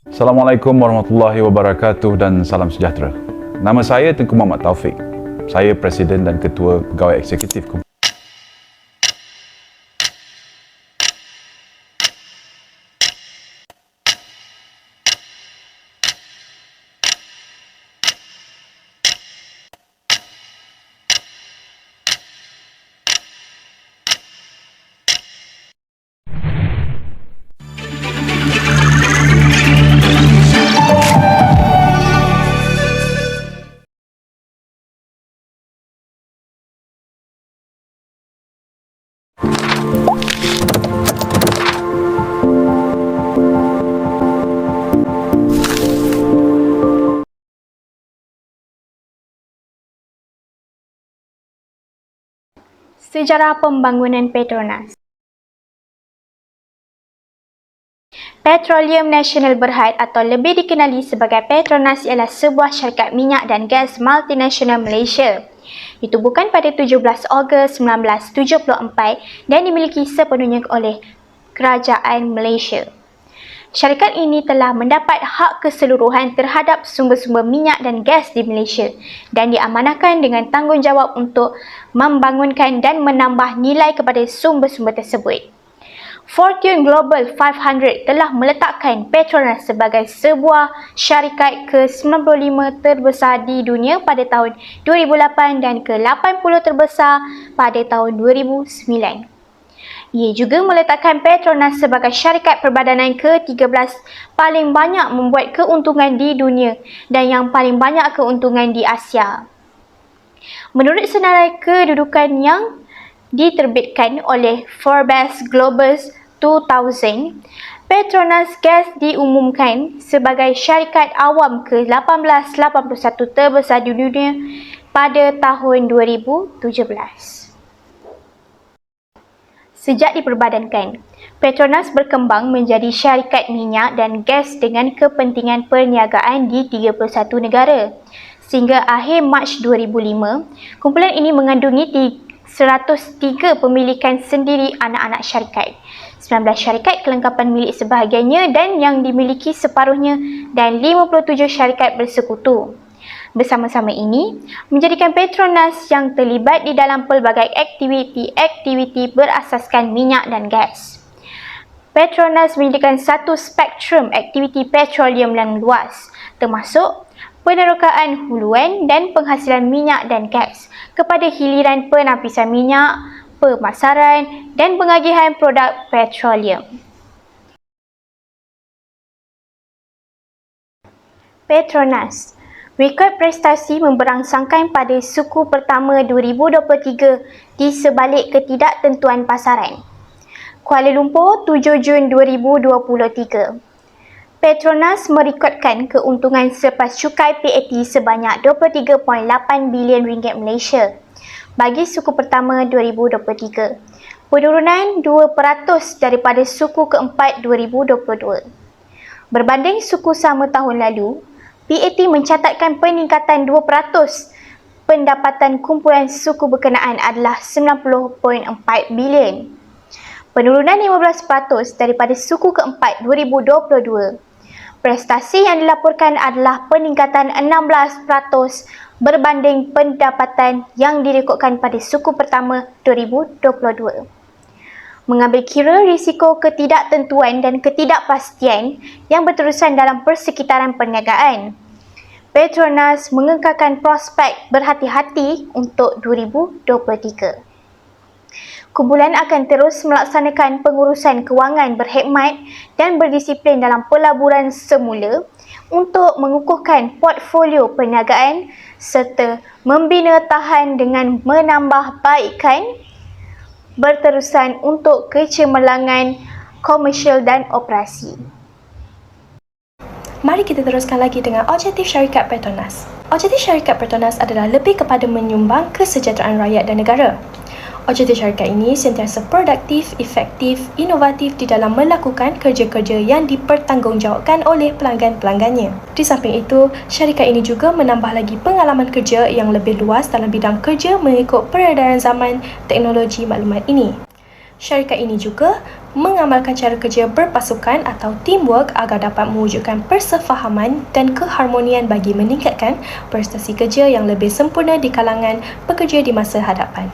Assalamualaikum warahmatullahi wabarakatuh dan salam sejahtera. Nama saya Tengku Muhammad Taufik. Saya Presiden dan Ketua Pegawai Eksekutif Sejarah pembangunan Petronas. Petroleum Nasional Berhad atau lebih dikenali sebagai Petronas ialah sebuah syarikat minyak dan gas multinasional Malaysia. Ditubuhkan pada 17 Ogos 1974 dan dimiliki sepenuhnya oleh Kerajaan Malaysia. Syarikat ini telah mendapat hak keseluruhan terhadap sumber-sumber minyak dan gas di Malaysia dan diamanahkan dengan tanggungjawab untuk membangunkan dan menambah nilai kepada sumber-sumber tersebut. Fortune Global 500 telah meletakkan Petronas sebagai sebuah syarikat ke-95 terbesar di dunia pada tahun 2008 dan ke-80 terbesar pada tahun 2009. Ia juga meletakkan Petronas sebagai syarikat perbadanan ke-13 paling banyak membuat keuntungan di dunia dan yang paling banyak keuntungan di Asia. Menurut senarai kedudukan yang diterbitkan oleh Forbes Global 2000, Petronas Gas diumumkan sebagai syarikat awam ke-1881 terbesar di dunia pada tahun 2017. Sejak diperbadankan, Petronas berkembang menjadi syarikat minyak dan gas dengan kepentingan perniagaan di 31 negara. Sehingga akhir Mac 2005, kumpulan ini mengandungi 103 pemilikan sendiri anak-anak syarikat, 19 syarikat kelengkapan milik sebahagiannya dan yang dimiliki separuhnya dan 57 syarikat bersekutu. Bersama-sama ini, menjadikan Petronas yang terlibat di dalam pelbagai aktiviti berasaskan minyak dan gas. Petronas menyediakan satu spektrum aktiviti petroleum yang luas, termasuk penerokaan huluan dan penghasilan minyak dan gas kepada hiliran penapisan minyak, pemasaran dan pengagihan produk petroleum. Petronas rekod prestasi memberangsangkan pada suku pertama 2023 di sebalik ketidaktentuan pasaran. Kuala Lumpur, 7 Jun 2023. Petronas merekodkan keuntungan selepas cukai PAT sebanyak 23.8 bilion ringgit Malaysia bagi suku pertama 2023, penurunan 2% daripada suku keempat 2022. Berbanding suku sama tahun lalu, PAT mencatatkan peningkatan 2%. Pendapatan kumpulan suku berkenaan adalah 90.4 bilion. Penurunan 15% daripada suku keempat 2022. Prestasi yang dilaporkan adalah peningkatan 16% berbanding pendapatan yang direkodkan pada suku pertama 2022. Mengambil kira risiko ketidaktentuan dan ketidakpastian yang berterusan dalam persekitaran perniagaan, Petronas mengekalkan prospek berhati-hati untuk 2023. Kumpulan akan terus melaksanakan pengurusan kewangan berhikmat dan berdisiplin dalam pelaburan semula untuk mengukuhkan portfolio perniagaan serta membina tahan dengan menambah baikkan berterusan untuk kecemerlangan komersial dan operasi. Mari kita teruskan lagi dengan objektif syarikat Petronas. Objektif syarikat Petronas adalah lebih kepada menyumbang kesejahteraan rakyat dan negara. Objektif syarikat ini sentiasa produktif, efektif, inovatif di dalam melakukan kerja-kerja yang dipertanggungjawabkan oleh pelanggan-pelanggannya. Di samping itu, syarikat ini juga menambah lagi pengalaman kerja yang lebih luas dalam bidang kerja mengikut peredaran zaman teknologi maklumat ini. Syarikat ini juga mengamalkan cara kerja berpasukan atau teamwork agar dapat mewujudkan persefahaman dan keharmonian bagi meningkatkan prestasi kerja yang lebih sempurna di kalangan pekerja di masa hadapan.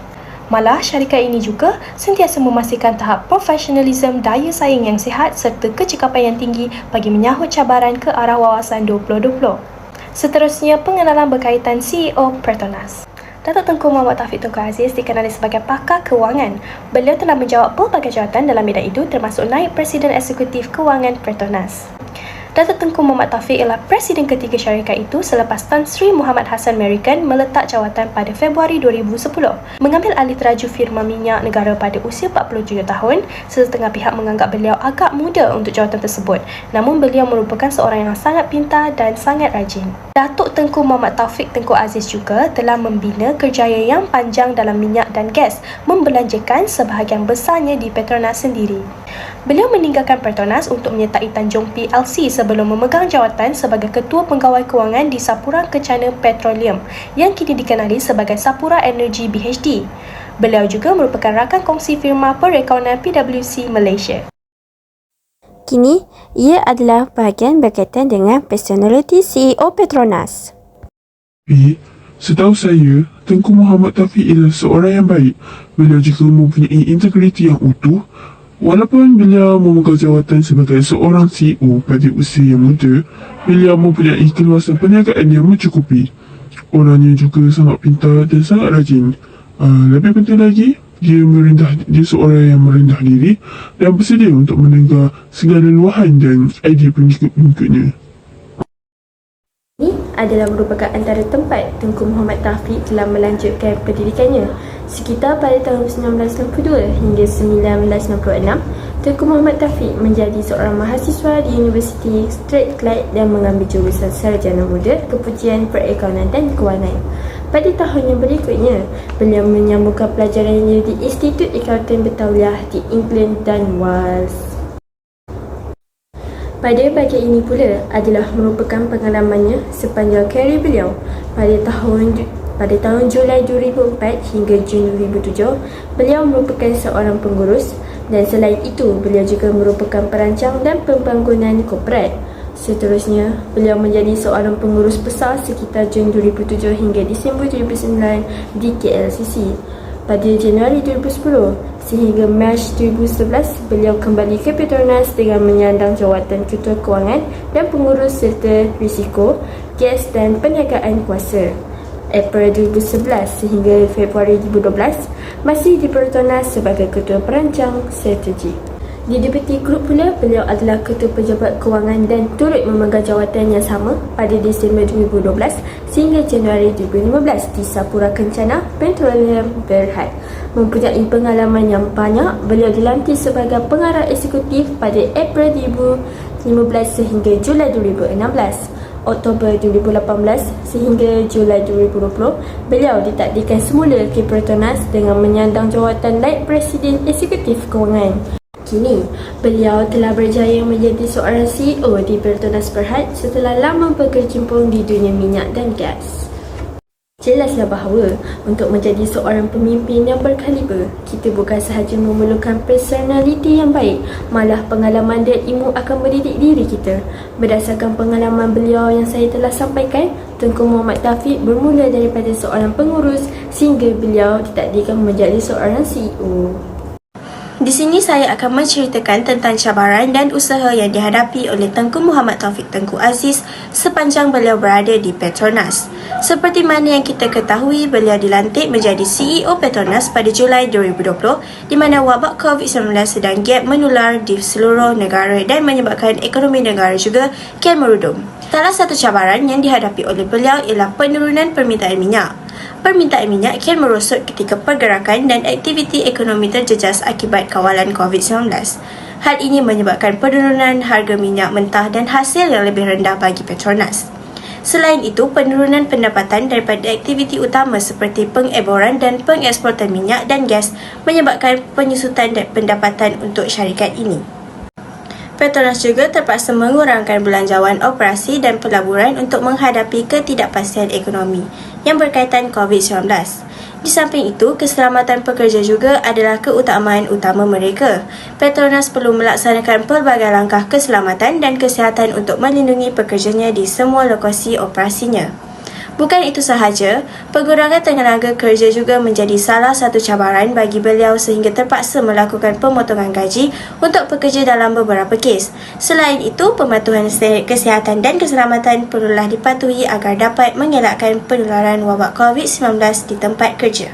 Malah, syarikat ini juga sentiasa memastikan tahap profesionalisme, daya saing yang sihat serta kecekapan yang tinggi bagi menyahut cabaran ke arah wawasan 2020. Seterusnya, pengenalan berkaitan CEO Petronas. Datuk Tengku Muhammad Taufik Tunku Aziz dikenali sebagai pakar kewangan. Beliau telah menjawat pelbagai jawatan dalam bidang itu termasuk naib Presiden Eksekutif Kewangan Petronas. Datuk Tengku Muhammad Taufik ialah Presiden ketiga syarikat itu selepas Tan Sri Muhammad Hassan Merican meletak jawatan pada Februari 2010. Mengambil alih teraju firma minyak negara pada usia 47 tahun, sesetengah pihak menganggap beliau agak muda untuk jawatan tersebut. Namun beliau merupakan seorang yang sangat pintar dan sangat rajin. Datuk Tengku Muhammad Taufik Tengku Aziz juga telah membina kerjaya yang panjang dalam minyak dan gas, membelanjakan sebahagian besarnya di Petronas sendiri. Beliau meninggalkan Petronas untuk menyertai Tanjung PLC sebelum memegang jawatan sebagai Ketua Penggawai Kewangan di Sapura Kencana Petroleum yang kini dikenali sebagai Sapura Energy BHD. Beliau juga merupakan rakan kongsi firma perakaunan PwC Malaysia. Kini, ia adalah bahagian berkaitan dengan personaliti CEO Petronas. Setahu saya, Tengku Muhammad Taufik ialah seorang yang baik. Beliau juga mempunyai integriti yang utuh. Walaupun beliau memegang jawatan sebagai seorang CEO pada usia yang muda, beliau mempunyai keluasan perniagaan yang mencukupi. Orangnya juga sangat pintar dan sangat rajin. Lebih penting lagi, dia seorang yang merendah diri dan bersedia untuk mendengar segala luahan dan idea pengikut-pengikutnya. Ini adalah merupakan antara tempat Tengku Muhammad Taufik telah melanjutkan pendidikannya. Sekitar pada tahun 1962 hingga 1966, Tengku Muhammad Taufik menjadi seorang mahasiswa di Universiti Strathclyde dan mengambil jurusan Sarjana Muda Kepujian Perakaunan dan Kewangan. Pada tahun yang berikutnya, beliau menyambungkan pelajarannya di Institut Akauntan Bertauliah di England dan Wales. Pada bahagian ini pula adalah merupakan pengalamannya sepanjang karier beliau. Pada tahun Julai 2004 hingga Jun 2007, beliau merupakan seorang pengurus dan selain itu, beliau juga merupakan perancang dan pembangunan korporat. Seterusnya, beliau menjadi seorang pengurus besar sekitar Jun 2007 hingga Disember 2009 di KLCC. Pada Januari 2010 sehingga Mac 2011, beliau kembali ke Petronas dengan menyandang jawatan Ketua Kewangan dan Pengurus serta Risiko, Gas dan Perniagaan Kuasa. April 2011 sehingga Februari 2012 masih di Petronas sebagai Ketua Perancang Strategi. Di Deputy Group pula, beliau adalah Ketua Pejabat Kewangan dan turut memegang jawatan yang sama pada Disember 2012 sehingga Januari 2015 di Sapura Kencana Petroleum Berhad. Mempunyai pengalaman yang banyak, beliau dilantik sebagai pengarah eksekutif pada April 2015 sehingga Julai 2016. Oktober 2018 sehingga Julai 2020, beliau ditakdirkan semula ke Petronas dengan menyandang jawatan naib Presiden Eksekutif Kewangan. Kini, beliau telah berjaya menjadi seorang CEO di Petronas Berhad setelah lama berkecimpung di dunia minyak dan gas. Jelaslah bahawa untuk menjadi seorang pemimpin yang berkaliber, kita bukan sahaja memerlukan personaliti yang baik, malah pengalaman dan ilmu akan mendidik diri kita. Berdasarkan pengalaman beliau yang saya telah sampaikan, Tengku Muhammad Taufik bermula daripada seorang pengurus sehingga beliau ditakdirkan menjadi seorang CEO. Di sini saya akan menceritakan tentang cabaran dan usaha yang dihadapi oleh Tengku Muhammad Taufik Tengku Aziz sepanjang beliau berada di Petronas. Seperti mana yang kita ketahui, beliau dilantik menjadi CEO Petronas pada Julai 2020 di mana wabak COVID-19 sedang giat menular di seluruh negara dan menyebabkan ekonomi negara juga kian merudum. Salah satu cabaran yang dihadapi oleh beliau ialah penurunan permintaan minyak. Permintaan minyak kian merosot ketika pergerakan dan aktiviti ekonomi terjejas akibat kawalan COVID-19. Hal ini menyebabkan penurunan harga minyak mentah dan hasil yang lebih rendah bagi Petronas. Selain itu, penurunan pendapatan daripada aktiviti utama seperti pengeboran dan pengeksportan minyak dan gas menyebabkan penyusutan pendapatan untuk syarikat ini. Petronas juga terpaksa mengurangkan belanjawan operasi dan pelaburan untuk menghadapi ketidakpastian ekonomi yang berkaitan COVID-19. Di samping itu, keselamatan pekerja juga adalah keutamaan utama mereka. Petronas perlu melaksanakan pelbagai langkah keselamatan dan kesihatan untuk melindungi pekerjanya di semua lokasi operasinya. Bukan itu sahaja, pengurangan tenaga kerja juga menjadi salah satu cabaran bagi beliau sehingga terpaksa melakukan pemotongan gaji untuk pekerja dalam beberapa kes. Selain itu, pematuhan standard kesihatan dan keselamatan perlulah dipatuhi agar dapat mengelakkan penularan wabak COVID-19 di tempat kerja.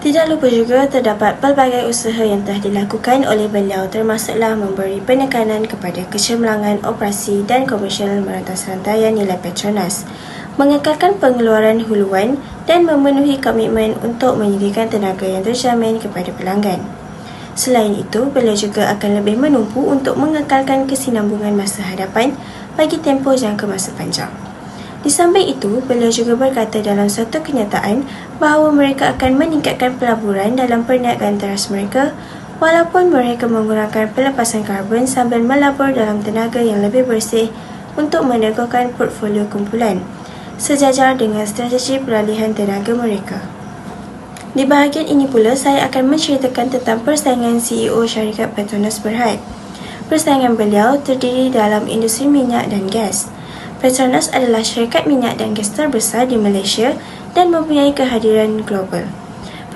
Tidak lupa juga terdapat pelbagai usaha yang telah dilakukan oleh beliau termasuklah memberi penekanan kepada kecemerlangan operasi dan komersial merentas rantaian nilai Petronas, mengekalkan pengeluaran huluan dan memenuhi komitmen untuk menyediakan tenaga yang terjamin kepada pelanggan. Selain itu, beliau juga akan lebih menumpu untuk mengekalkan kesinambungan masa hadapan bagi tempoh jangka masa panjang. Di samping itu, beliau juga berkata dalam satu kenyataan bahawa mereka akan meningkatkan pelaburan dalam perniagaan teras mereka walaupun mereka mengurangkan pelepasan karbon sambil melabur dalam tenaga yang lebih bersih untuk meneguhkan portfolio kumpulan, sejajar dengan strategi peralihan tenaga mereka. Di bahagian ini pula, saya akan menceritakan tentang persaingan CEO syarikat Petronas Berhad. Persaingan beliau terdiri dalam industri minyak dan gas. Petronas adalah syarikat minyak dan gas terbesar di Malaysia dan mempunyai kehadiran global.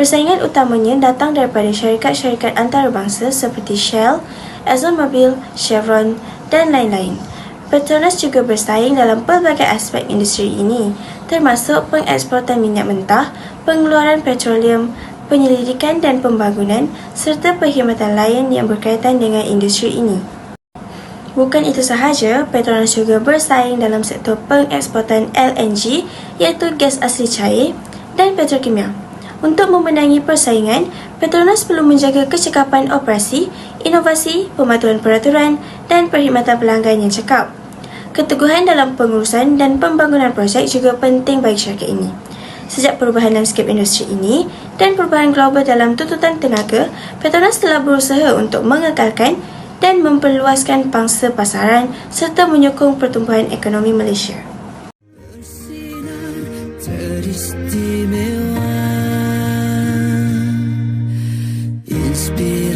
Persaingan utamanya datang daripada syarikat-syarikat antarabangsa seperti Shell, ExxonMobil, Chevron dan lain-lain. Petronas juga bersaing dalam pelbagai aspek industri ini, termasuk pengeksportan minyak mentah, pengeluaran petroleum, penyelidikan dan pembangunan, serta perkhidmatan lain yang berkaitan dengan industri ini. Bukan itu sahaja, Petronas juga bersaing dalam sektor pengeksportan LNG iaitu gas asli cair dan petrokimia. Untuk memenangi persaingan, Petronas perlu menjaga kecekapan operasi, inovasi, pematuhan peraturan dan perkhidmatan pelanggan yang cekap. Keteguhan dalam pengurusan dan pembangunan projek juga penting bagi syarikat ini. Sejak perubahan lanskap industri ini dan perubahan global dalam tuntutan tenaga, Petronas telah berusaha untuk mengekalkan dan memperluaskan pangsa pasaran serta menyokong pertumbuhan ekonomi Malaysia. Teristimewa, inspirasi.